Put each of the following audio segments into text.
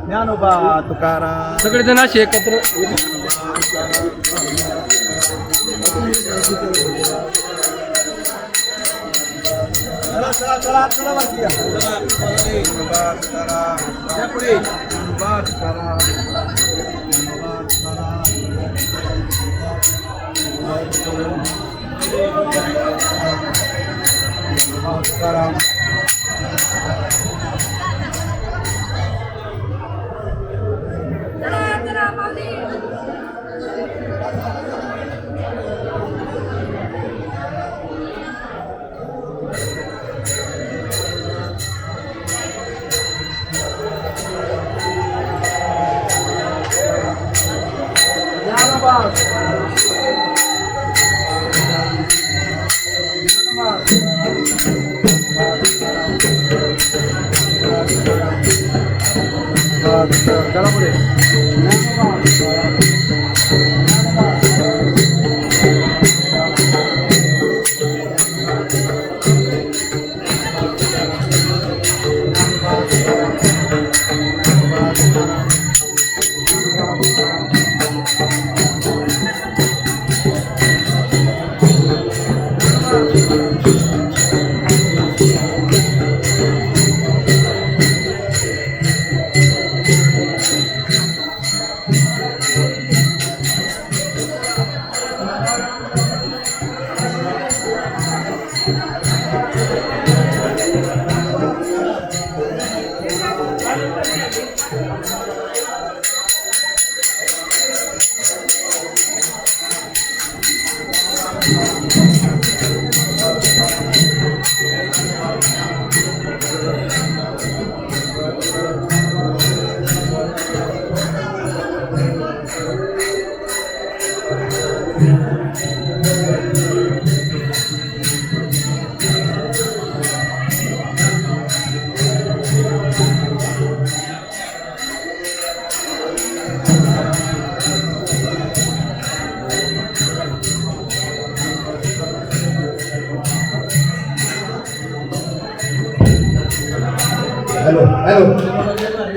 ज्ञानोबा तुकाराम सगळेजण असे एकत्र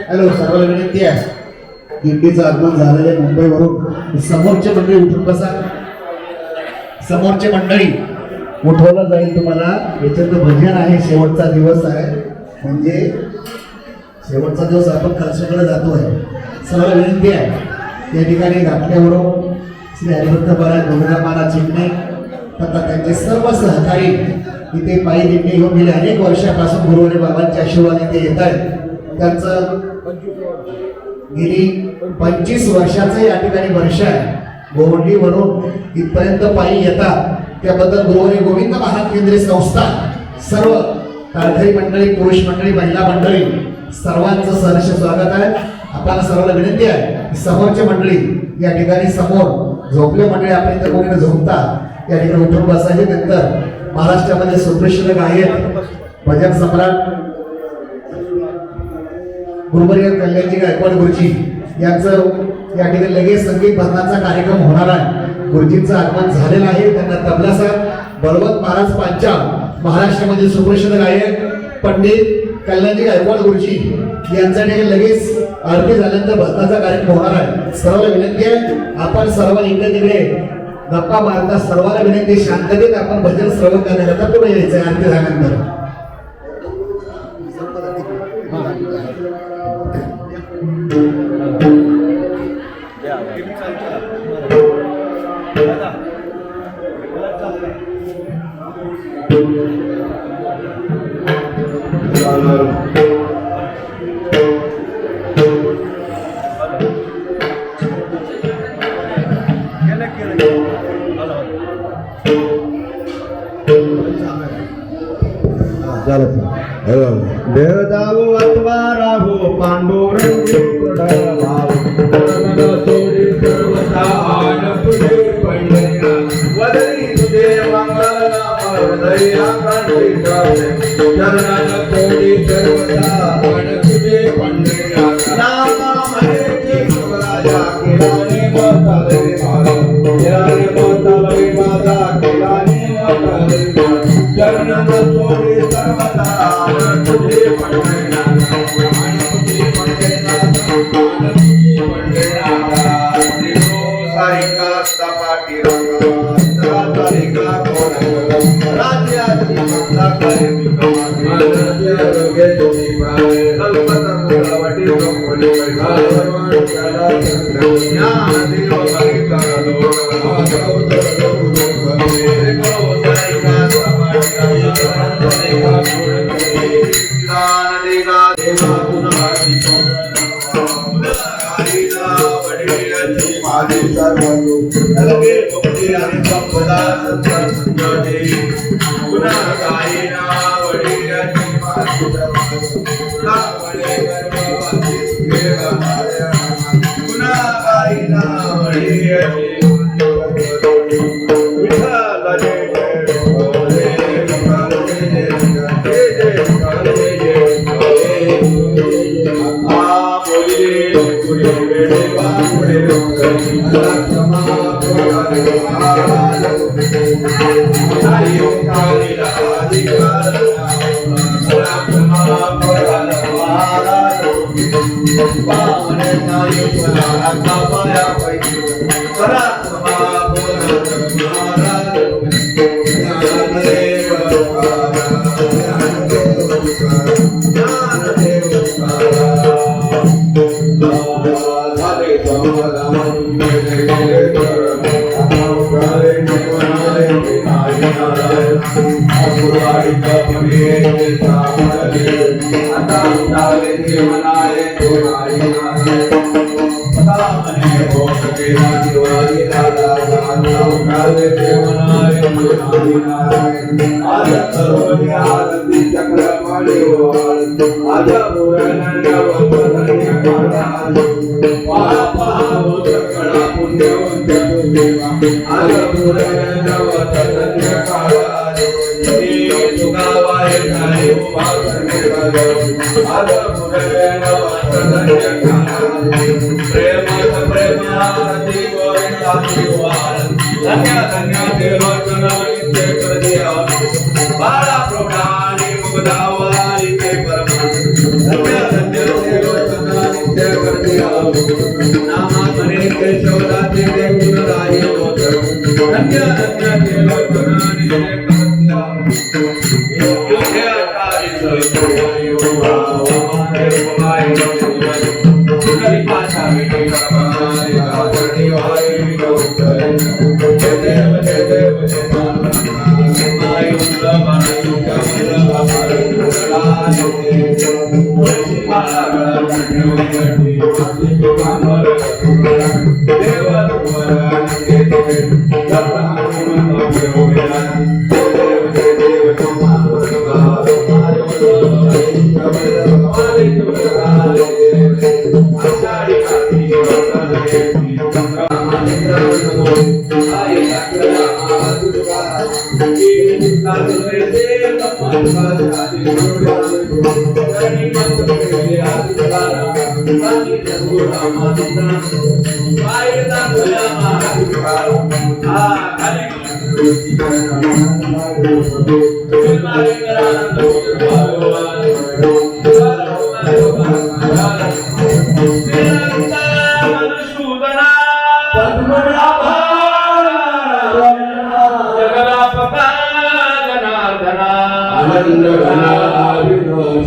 हॅलो सर्वांना विनंती आहे, दिंडीचं आगमन झालेलं आहे मुंबईवरून. समोरचे मंडळी उठून बसा. समोरचे मंडळी उठवलं जाईल तुम्हाला. याच्यात भजन आहे, शेवटचा दिवस आहे, म्हणजे शेवटचा दिवस आपण कलशाकडे जातो आहे. सर्वांना विनंती आहे, त्या ठिकाणी घातल्यावरून श्री हरिभक्त महाराज गोविंदराव चिमणे तथा त्यांचे सर्व सहकारी इथे पायी दिंडी घेऊन गेले अनेक वर्षापासून गुरुवारी बाबांच्या आशीर्वाद इथे येत आहेत. त्यांचं गेली 25 वर्षाचं या ठिकाणी वर्ष आहे. गोवंडीवरून इथपर्यंत पायी येतात, त्याबद्दल गुरुवारी गोविंद महाराज केंद्रीय संस्था, सर्व तारकरी मंडळी, पुरुष मंडळी, महिला मंडळी सर्वांचं सहर्ष स्वागत आहे. आपल्याला सर्वांना विनंती आहे, समोरच्या मंडळी या ठिकाणी समोर झोपले मंडळी आपण इथं कोणी झोपतात या ठिकाणी उठून बसायचे. नंतर महाराष्ट्रामध्ये सुप्रसिद्ध गायक भजन सम्राट गुरुवर्य कल्याणजी गायकवाड गुरुजी यांचं या ठिकाणी लगेच संगीत भजनाचा कार्यक्रम होणार आहे. गुरुजींचं आगमन झालेलं आहे. त्यांना तबला साहेब बळवंत महाराज पांचाळ, महाराष्ट्रामध्ये सुप्रसिद्ध गायक पंडित कल्याणजी गायकवाड गुरुजी यांच्या ठिकाणी लगेच आरती झाल्यानंतर भजनाचा कार्यक्रम होणार आहे. सर्वांना विनंती आहे, आपण सर्व इकडे तिकडे गप्पा मारता सर्वांना विनंती शांततेत आपण भजन श्रवण करण्याकरता पुढे यायचं आरती झाल्यानंतर. देवदाऊ अथवा राहू पांडुरंगी प्रभाव सोडी सर्वथा आन तुझे पंढऱ्या वदनी तुझे मंगल नाम हृदया कांती चरणान सोडी सर्वथा आन तुझे पंढऱ्या नामा म्हणे राजा किराणी मोताले माझा किराणी मोताले चरणान सोडी सर्वथा आन तुझे पंढऱ्या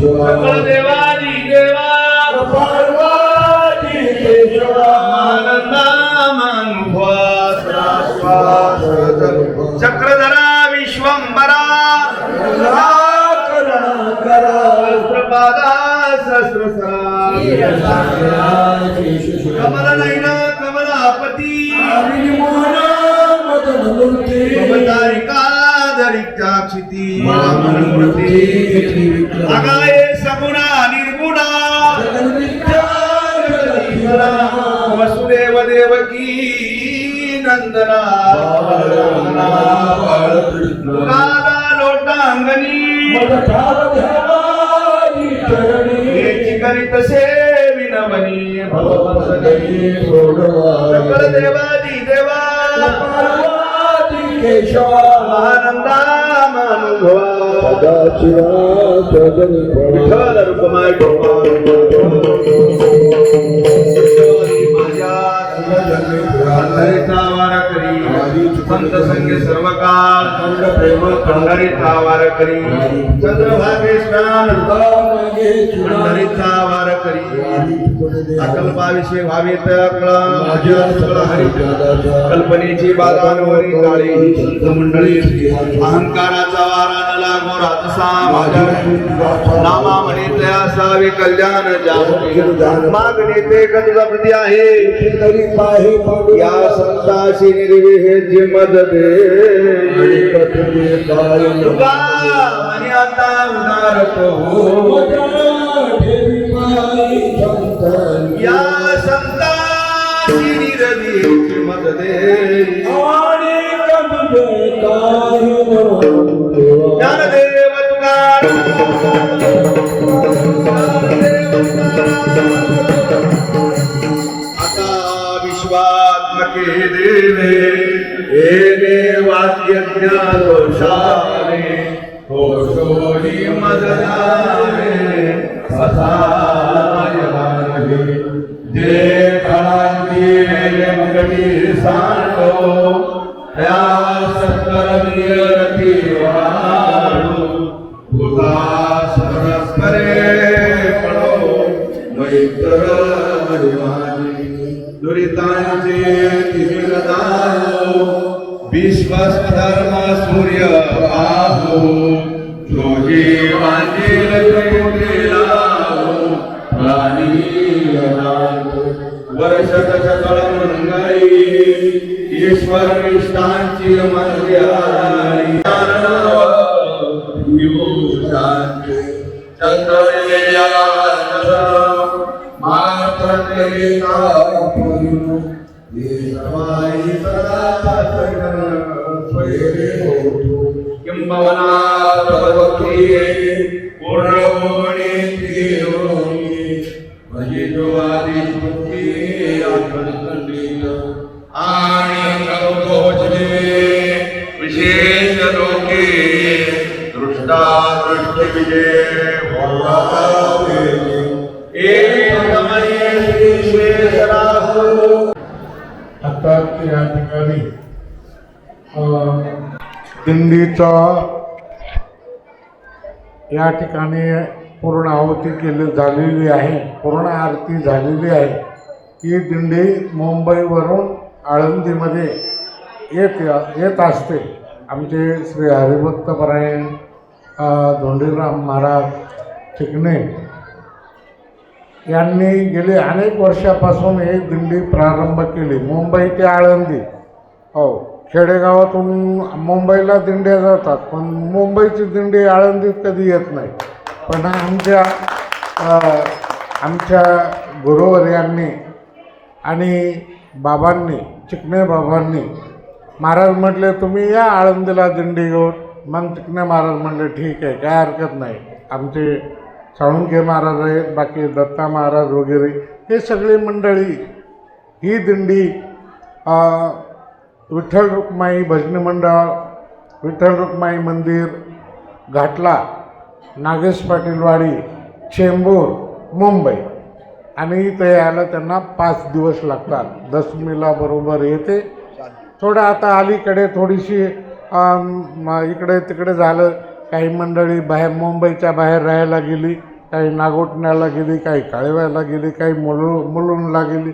सकळ देवादी देवा पार्वती केशवा आनंदा मानुभवा चक्रधरा विश्वंभरा सहस्रपादा सहस्रसरा कमल नयना कमलापती कमलतारिका दरिद्राक्षिती वामनमूर्ती अगाये सगुणा निर्गुणा वसुदेव देवकी नंदना काला लोटांगणी करीत सेविनवनी सकळ देवादी देवा केशवा आनंदा मानुभवा विठ्ठल रुक्माई पंढरीचा वार करी संत संगे सर्व काळ प्रेम पंढरीचा वार करी चंद्रभागे स्नान पंढरीचा वार करी अकल्पाविषयी भावित कल्पनेची बाधांवरी काळी संत मंडळी अहंकाराचा वारा न लागो रातसा नामा म्हणितल्या असावे कल्याण जाण मागणे ते कधीचा प्रती आहे या संताशी निर्विहेची मदत तुका आणि आता उदारतो या संताशी निर्विहेची मदत ज्ञानदेव आता विश्वात्मके देवे हे देवाद्य ज्ञानोशाने होशोनी मदनाने ससायमानहे जे फळांची मंगली सांडो त्या सत्कर्मीयती वाढो भूता सरस्परे पडो मैत्र मरिवानी दुरितांचे तिमिरदानो विश्वधर्म सूर्य बाहू जोगी वांजील त्रिपुटीला प्राणी वर्ष सकळ मंगळी ईश्वर निष्ठांची मंदिराई विशेष लोके दृष्टा दृष्टि विजय आता या ठिकाणी दिंडीचा या ठिकाणी पूर्ण आहुती झालेली आहे, पूर्ण आरती झालेली आहे. ही दिंडी मुंबईवरून आळंदीमध्ये येत असते. आमचे श्री हरिभक्तपरायण धोंडीराम महाराज चिकणे यांनी गेले अनेक वर्षापासून ही दिंडी प्रारंभ केली. मुंबई ते आळंदी, हो, खेडेगावातून मुंबईला दिंड्या जातात, पण मुंबईची दिंडी आळंदीत कधी येत नाही. पण आमच्या गुरुवर्यांनी आणि बाबांनी, चिकणे बाबांनी, महाराज म्हटले तुम्ही या आळंदीला दिंडी घेऊन. मग चिकणे महाराज म्हटले ठीक आहे, काय हरकत नाही. आमचे साळुंखे महाराज आहेत, बाकी दत्ता महाराज वगैरे हे सगळी मंडळी ही दिंडी विठ्ठल रुक्माई भजनी मंडळ, विठ्ठल रुक्माई मंदिर, घाटला, नागेश पाटीलवाडी, चेंबूर, मुंबई आणि इथं यायला त्यांना 5 दिवस लागतात. दशमीला बरोबर येते. थोडं आता अलीकडे थोडीशी इकडे तिकडे झालं काही मंडळी बाहेर मुंबईच्या बाहेर राहायला गेली, काही नागोठण्याला गेली, काही काळव्याला गेली, काही मुलुंडला गेली.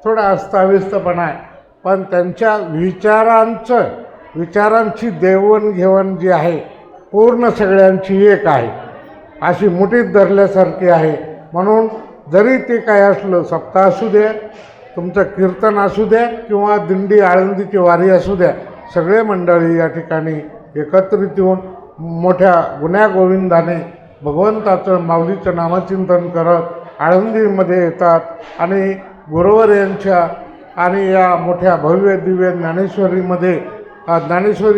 थोडा अस्ताव्यस्तपणा आहे, पण त्यांच्या विचारांची देवणघेवण जी आहे पूर्ण सगळ्यांची एक आहे, अशी मुठीत धरल्यासारखी आहे. म्हणून जरी ते काय असलं, सप्ताह असू द्या, तुमचं कीर्तन असू द्या किंवा दिंडी आळंदीची वारी असू द्या, सगळे मंडळी या ठिकाणी एकत्रित येऊन मोठ्या गुण्यागोविंदाने भगवंताचं माऊलीचं नामचिंतन करत आळंदीमध्ये येतात आणि गुरुवर यांच्या आणि या मोठ्या भव्य दिव्य ज्ञानेश्वरी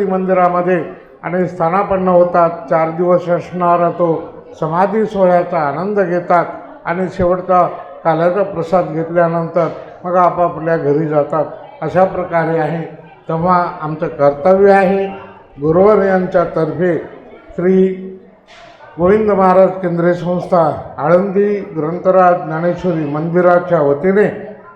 मंदिरामध्ये आणि स्थानापन्न होतात. 4 दिवस असणारा तो समाधी सोहळ्याचा आनंद घेतात आणि शेवटचा काल्याचा प्रसाद घेतल्यानंतर मग आपापल्या घरी जातात. अशा प्रकारे आहे. तेव्हा आमचं कर्तव्य आहे गुरुवर यांच्यातर्फे श्री गोविंद महाराज केंद्रीय संस्था आळंदी ग्रंथराज ज्ञानेश्वरी मंदिराच्या वतीने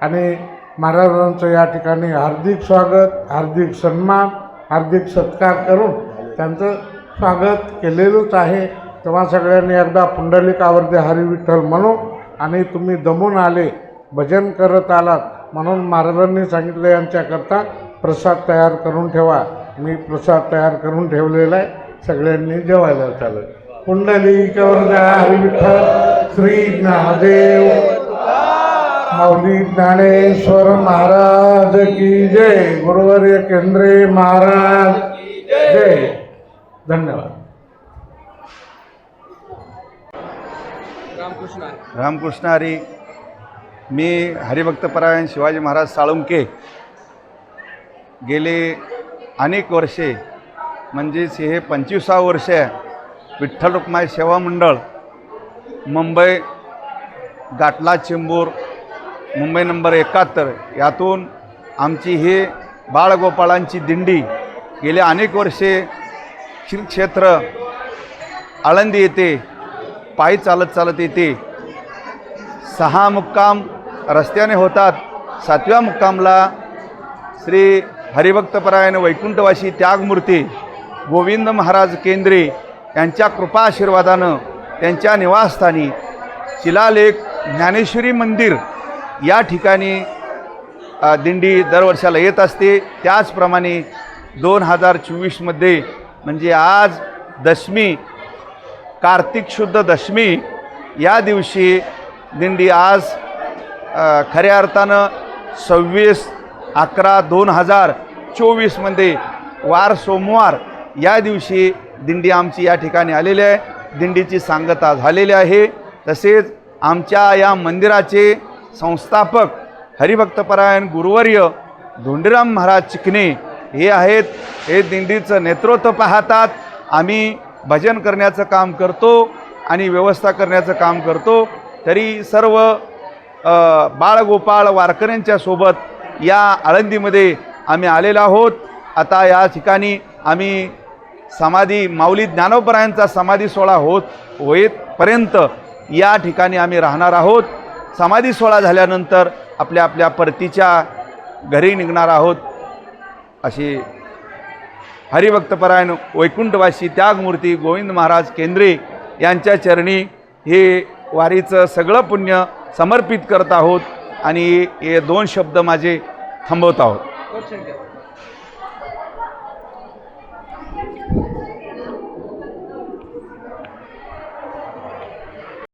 आणि महाराजांचं या ठिकाणी हार्दिक स्वागत, हार्दिक सन्मान, हार्दिक सत्कार करून त्यांचं स्वागत केलेलंच आहे. तेव्हा सगळ्यांनी एकदा पुंडलिकावरती हरी विठ्ठल म्हणू. आणि तुम्ही दमून आले, भजन करत आलात म्हणून महाराजांनी सांगितलं यांच्याकरता प्रसाद तयार करून ठेवा. मी प्रसाद तयार करून ठेवलेला आहे, सगळ्यांनी जेवायला चालत. पुंडलिकावर हरी विठ्ठल, श्री ज्ञानदेव माऊली ज्ञानेश्वर महाराज की जय. गुरुवर्य केंद्रे महाराज जय. धन्यवाद. रामकृष्ण हरी. मी हरिभक्तपरायण शिवाजी महाराज साळुंके गेले अनेक वर्षे, म्हणजेच हे 25 वर्ष विठ्ठल रुक्माई सेवा मंडळ मुंबई गाटला चेंबूर मुंबई नंबर 71 यातून आमची हे बाळगोपाळांची दिंडी गेले अनेक वर्षे श्री क्षेत्र आळंदी येथे पायी चालत येते. 6 मुक्काम रस्त्याने होतात. 7व्या मुक्कामला श्री हरिभक्तपरायण वैकुंठवासी त्यागमूर्ती गोविंद महाराज केंद्रे यांच्या कृपा आशीर्वादानं त्यांच्या निवासस्थानी शिलालेख ज्ञानेश्वरी मंदिर या ठिकाणी दिंडी दरवर्षाला येत असते. त्याचप्रमाणे 2024मध्ये म्हणजे आज दशमी, कार्तिक शुद्ध दशमी या दिवशी दिंडी आज खऱ्या अर्थानं 26/11/2024मध्ये वार सोमवार या दिवशी दिंडी आमची या ठिकाणी आलेली आहे. दिंडीची सांगता झालेली आहे. तसेच आमच्या या मंदिराचे संस्थापक हरिभक्तपरायण गुरुवर्य धोंडीराम महाराज चिकणे हे आहेत. हे दिंडीचं नेतृत्व पाहतात. आम्ही भजन करण्याचं काम करतो आणि व्यवस्था करण्याचं काम करतो. तरी सर्व बाळगोपाळ वारकऱ्यांच्या सोबत या आळंदीमध्ये आम्ही आलेलो आहोत. आता या ठिकाणी आम्ही समाधी माऊली ज्ञानोबरायांचा समाधी सोहळा होईपर्यंत या ठिकाणी आम्ही राहणार आहोत. समाधी सोहळा झाल्यानंतर आपल्या आपल्या परतीच्या घरी निघणार आहोत. अशी हरिभक्तपरायण वैकुंठवासी त्यागमूर्ती गोविंद महाराज केंद्रे यांच्या चरणी हे वारीचं सगळं पुण्य समर्पित करत आहोत आणि हे 2 शब्द माझे थांबवत आहोत.